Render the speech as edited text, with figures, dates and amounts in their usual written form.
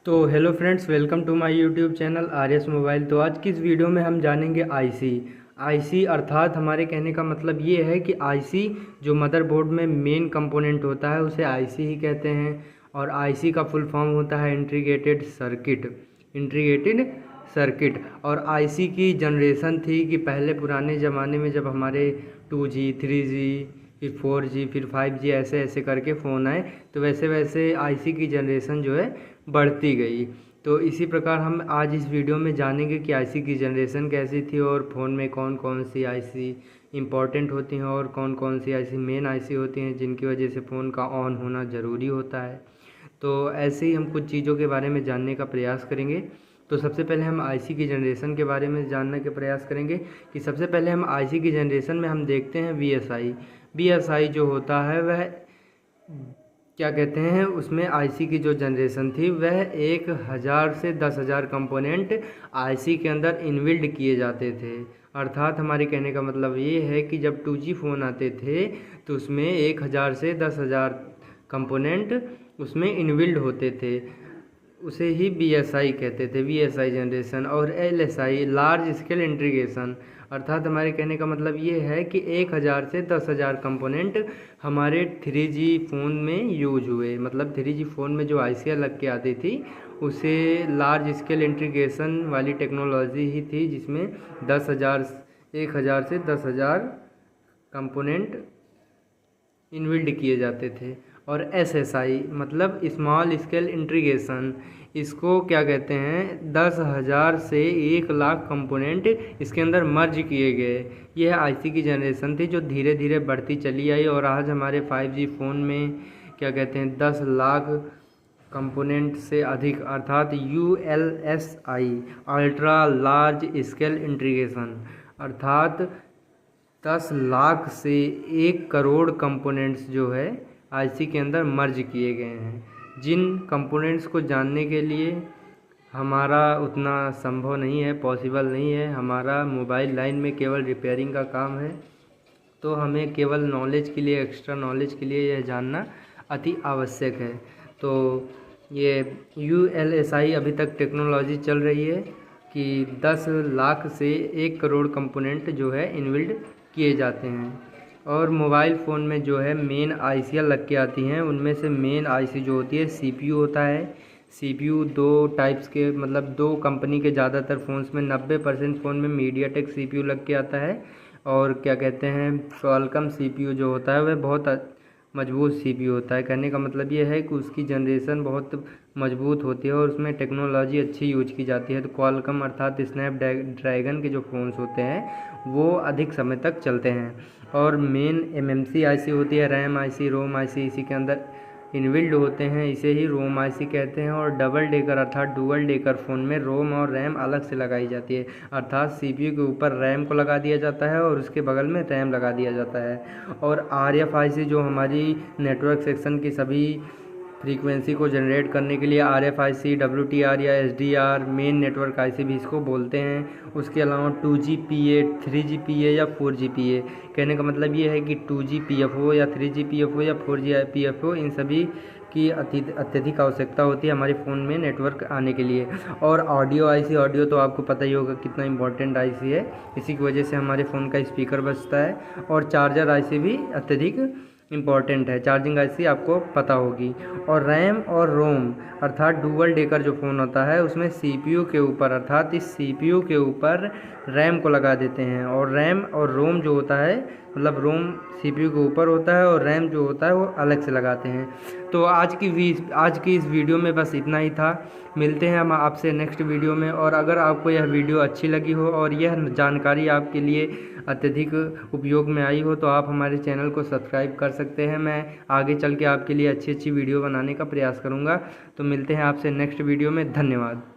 तो hello friends, welcome to my YouTube channel Arya's mobile. तो आज की इस वीडियो में हम जानेंगे आईसी अर्थात हमारे कहने का मतलब ये है कि आईसी जो मदरबोर्ड में मेन कंपोनेंट होता है उसे आईसी ही कहते हैं। और आईसी का फुल फॉर्म होता है इंटीग्रेटेड सर्किट। और आईसी की जनरेशन थी कि पहले पुराने ज़माने में जब हमारे 2G 3G फिर 4G फिर 5G ऐसे ऐसे करके फ़ोन आए, तो वैसे वैसे आईसी की जनरेशन जो है बढ़ती गई। तो इसी प्रकार हम आज इस वीडियो में जानेंगे कि आईसी की जनरेशन कैसी थी और फ़ोन में कौन कौन सी आईसी इम्पॉर्टेंट होती हैं और कौन कौन सी आईसी मेन आईसी होती हैं जिनकी वजह से फ़ोन का ऑन होना ज़रूरी होता है। तो ऐसे ही हम कुछ चीज़ों के बारे में जानने का प्रयास करेंगे। तो सबसे पहले हम आईसी की जनरेशन के बारे में जानने के प्रयास करेंगे कि सबसे पहले हम आईसी की जनरेशन में हम देखते हैं बीएसआई जो होता है वह क्या कहते हैं, उसमें आईसी की जो जनरेशन थी वह 1000 से 10,000 कंपोनेंट आईसी के अंदर इनबिल्ड किए जाते थे। अर्थात हमारे कहने का मतलब ये है कि जब 2G फ़ोन आते थे तो उसमें 1000 से 10,000 कंपोनेंट उसमें इनबिल्ड होते थे। उसे ही बीएसआई कहते थे, बीएसआई जनरेशन। और एलएसआई लार्ज स्केल इंटीग्रेशन, अर्थात हमारे कहने का मतलब ये है कि 1000 से 10,000 कंपोनेंट हमारे 3G फ़ोन में यूज हुए। मतलब 3G फ़ोन में जो आईसी लग के आती थी उसे लार्ज स्केल इंटीग्रेशन वाली टेक्नोलॉजी ही थी, जिसमें 10,000 से 10,000 कंपोनेंट इनबिल्ड किए जाते थे। और एसएसआई मतलब स्मॉल स्केल इंटीग्रेशन, इसको क्या कहते हैं, 10,000 से 1,00,000 कंपोनेंट इसके अंदर मर्ज किए गए। यह आईसी की जनरेशन थी जो धीरे धीरे बढ़ती चली आई और आज हमारे 5G फ़ोन में क्या कहते हैं 10 लाख कंपोनेंट से अधिक, अर्थात ULSI ultra large scale integration, अर्थात 10 लाख से 1 करोड़ कंपोनेंट्स जो है आईसी के अंदर मर्ज किए गए हैं। जिन कंपोनेंट्स को जानने के लिए हमारा उतना संभव नहीं है, पॉसिबल नहीं है। हमारा मोबाइल लाइन में केवल रिपेयरिंग का काम है, तो हमें केवल नॉलेज के लिए, एक्स्ट्रा नॉलेज के लिए यह जानना अति आवश्यक है। तो ये ULSI अभी तक टेक्नोलॉजी चल रही है कि 10 लाख से 1 करोड़ कंपोनेंट जो है इनबिल्ड किए जाते हैं। और मोबाइल फ़ोन में जो है मेन आईसीयाँ लग के आती हैं, उनमें से मेन आईसी जो होती है सीपीयू होता है। सीपीयू दो टाइप्स के, मतलब दो कंपनी के ज़्यादातर फ़ोन्स में 90% फ़ोन में मीडियाटेक सीपीयू लग के आता है। और क्या कहते हैं क्वालकॉम सीपीयू जो होता है वह बहुत मजबूत सीपीयू होता है। कहने का मतलब ये है कि उसकी जनरेशन बहुत मजबूत होती है और उसमें टेक्नोलॉजी अच्छी यूज की जाती है। तो क्वालकॉम अर्थात स्नैपड्रैगन के जो फ़ोन्स होते हैं वो अधिक समय तक चलते हैं। और मेन MMC आईसी होती है, रैम आईसी, रोम आईसी इसी के अंदर इनबिल्ड होते हैं, इसे ही रोम आईसी कहते हैं। और डबल डेकर अर्थात डुअल डेकर फ़ोन में रोम और रैम अलग से लगाई जाती है, अर्थात सीपीयू के ऊपर रैम को लगा दिया जाता है और उसके बगल में रैम लगा दिया जाता है। और RFIC जो हमारी नेटवर्क सेक्शन की सभी फ्रीक्वेंसी को जनरेट करने के लिए RFIC, WTR या SDR मेन नेटवर्क आईसी भी इसको बोलते हैं। उसके अलावा 2GPA, 3GPA या 4GPA, कहने का मतलब ये है कि 2GPFO या 3GPFO या 4GPFO इन सभी की अत्यधिक आवश्यकता होती है हमारे फ़ोन में नेटवर्क आने के लिए। और ऑडियो आईसी, ऑडियो तो आपको पता ही होगा कितना इंपॉर्टेंट आईसी है, इसी की वजह से हमारे फ़ोन का स्पीकर बजता है। और चार्जर आईसी भी अत्यधिक इम्पॉर्टेंट है, चार्जिंग आईसी आपको पता होगी। और रैम और रोम अर्थात डुअल डेकर जो फ़ोन होता है उसमें सीपीयू के ऊपर, अर्थात इस सीपीयू के ऊपर रैम को लगा देते हैं। और रैम और रोम जो होता है, मतलब रोम सीपीयू के ऊपर होता है और रैम जो होता है वो अलग से लगाते हैं। तो आज की इस वीडियो में बस इतना ही था। मिलते हैं हम आपसे नेक्स्ट वीडियो में। और अगर आपको यह वीडियो अच्छी लगी हो और यह जानकारी आपके लिए अत्यधिक उपयोग में आई हो तो आप हमारे चैनल को सब्सक्राइब कर सकते हैं। मैं आगे चल के आपके लिए अच्छी अच्छी वीडियो बनाने का प्रयास करूँगा। तो मिलते हैं आपसे नेक्स्ट वीडियो में। धन्यवाद।